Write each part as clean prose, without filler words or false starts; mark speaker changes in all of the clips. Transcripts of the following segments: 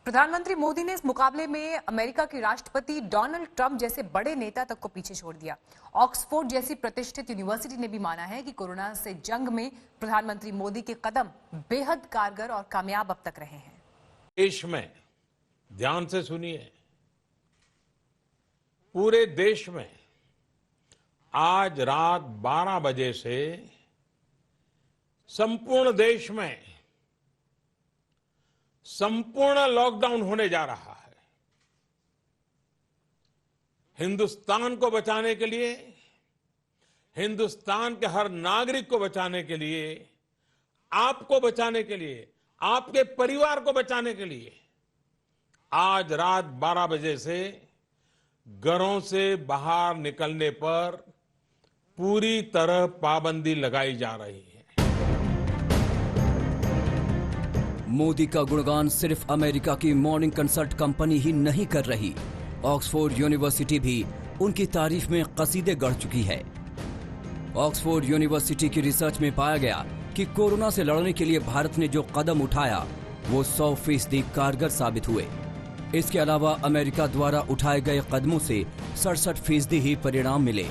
Speaker 1: प्रधानमंत्री मोदी ने इस मुकाबले में अमेरिका के राष्ट्रपति डोनाल्ड ट्रंप जैसे बड़े नेता तक को पीछे छोड़ दिया। ऑक्सफोर्ड जैसी प्रतिष्ठित यूनिवर्सिटी ने भी माना है कि कोरोना से जंग में प्रधानमंत्री मोदी के कदम बेहद कारगर और कामयाब अब तक रहे हैं।
Speaker 2: देश में, ध्यान से सुनिए, पूरे देश में आज रात 12 बजे से संपूर्ण देश में संपूर्ण लॉकडाउन होने जा रहा है। हिंदुस्तान को बचाने के लिए, हिंदुस्तान के हर नागरिक को बचाने के लिए, आपको बचाने के लिए, आपके परिवार को बचाने के लिए आज रात 12 बजे से घरों से बाहर निकलने पर पूरी तरह पाबंदी लगाई जा रही है।
Speaker 3: मोदी का गुणगान सिर्फ अमेरिका की मॉर्निंग कंसल्ट कंपनी ही नहीं कर रही, ऑक्सफोर्ड यूनिवर्सिटी भी उनकी तारीफ में कसीदे गढ़ चुकी है। ऑक्सफोर्ड यूनिवर्सिटी की रिसर्च में पाया गया कि कोरोना से लड़ने के लिए भारत ने जो कदम उठाया वो 100% कारगर साबित हुए। इसके अलावा अमेरिका द्वारा उठाए गए कदमों से 67% ही परिणाम मिले।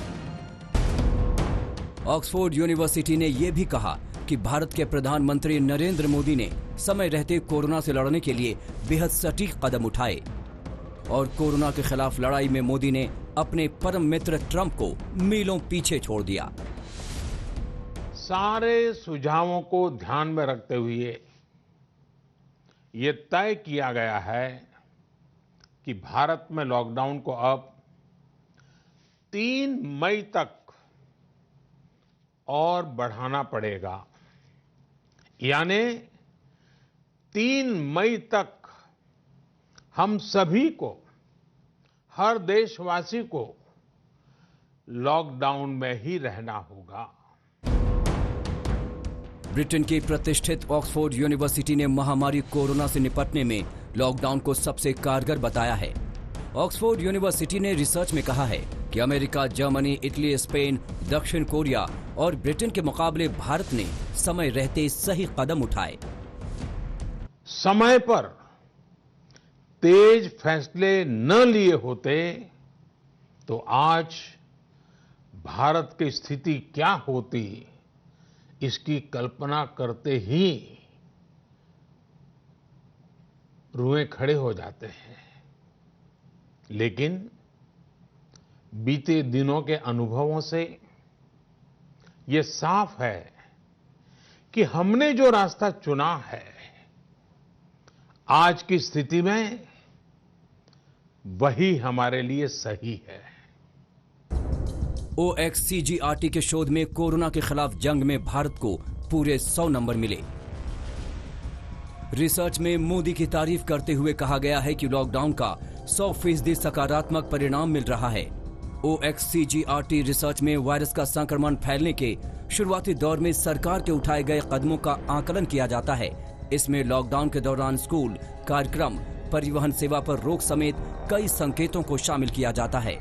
Speaker 3: ऑक्सफोर्ड यूनिवर्सिटी ने यह भी कहा कि भारत के प्रधानमंत्री नरेंद्र मोदी ने समय रहते कोरोना से लड़ने के लिए बेहद सटीक कदम उठाए और कोरोना के खिलाफ लड़ाई में मोदी ने अपने परम मित्र ट्रंप को मीलों पीछे छोड़ दिया।
Speaker 2: सारे सुझावों को ध्यान में रखते हुए ये तय किया गया है कि भारत में लॉकडाउन को अब 3 मई तक और बढ़ाना पड़ेगा, यानी 3 मई तक हम सभी को, हर देशवासी को लॉकडाउन में ही रहना होगा।
Speaker 3: ब्रिटेन की प्रतिष्ठित ऑक्सफोर्ड यूनिवर्सिटी ने महामारी कोरोना से निपटने में लॉकडाउन को सबसे कारगर बताया है। ऑक्सफोर्ड यूनिवर्सिटी ने रिसर्च में कहा है कि अमेरिका, जर्मनी, इटली, स्पेन, दक्षिण कोरिया और ब्रिटेन के मुकाबले भारत ने समय रहते सही कदम उठाए।
Speaker 2: समय पर तेज फैसले न लिए होते तो आज भारत की स्थिति क्या होती, इसकी कल्पना करते ही रुएं खड़े हो जाते हैं। लेकिन बीते दिनों के अनुभवों से ये साफ है कि हमने जो रास्ता चुना है आज की स्थिति में वही हमारे लिए सही है।
Speaker 3: OXCGRT के शोध में कोरोना के खिलाफ जंग में भारत को पूरे 100 नंबर मिले। रिसर्च में मोदी की तारीफ करते हुए कहा गया है कि लॉकडाउन का 100% सकारात्मक परिणाम मिल रहा है। OXCGRT रिसर्च में वायरस का संक्रमण फैलने के शुरुआती दौर में सरकार के उठाए गए कदमों का आकलन किया जाता है। इसमें लॉकडाउन के दौरान स्कूल, कार्यक्रम, परिवहन सेवा पर रोक समेत कई संकेतों को शामिल किया जाता है।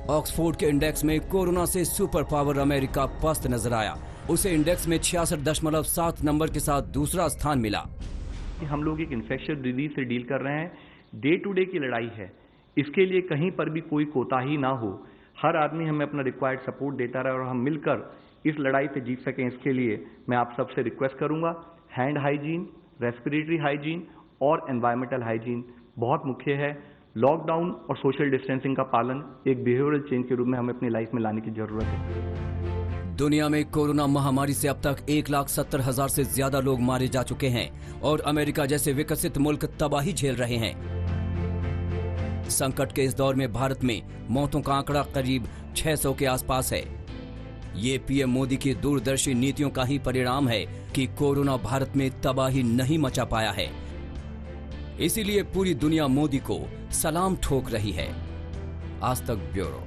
Speaker 3: ऑक्सफोर्ड के इंडेक्स में कोरोना से सुपर पावर अमेरिका पस्त नजर आया। उसे इंडेक्स में 66.7 नंबर के साथ दूसरा स्थान मिला।
Speaker 4: हम लोग एक इन्फेक्शियस डिजीज से डील कर रहे हैं, डे टू डे की लड़ाई है। इसके लिए कहीं पर भी कोई कोताही ना हो, हर आदमी हमें अपना रिक्वायर्ड सपोर्ट देता रहे और हम मिलकर इस लड़ाई से जीत सकें। इसके लिए मैं आप सबसे रिक्वेस्ट करूंगा, हैंड हाइजीन, रेस्पिरेटरी हाइजीन और एनवायरमेंटल हाइजीन बहुत मुख्य है। लॉकडाउन और सोशल डिस्टेंसिंग का पालन एक बिहेवियरल चेंज के रूप में हमें अपनी लाइफ में लाने की जरूरत है।
Speaker 3: दुनिया में कोरोना महामारी से अब तक 1,70,000 से ज्यादा लोग मारे जा चुके हैं और अमेरिका जैसे विकसित मुल्क तबाही झेल रहे हैं। संकट के इस दौर में भारत में मौतों का आंकड़ा करीब 600 के आसपास है। ये पीएम मोदी की दूरदर्शी नीतियों का ही परिणाम है कि कोरोना भारत में तबाही नहीं मचा पाया है। इसीलिए पूरी दुनिया मोदी को सलाम ठोक रही है। आज तक ब्यूरो।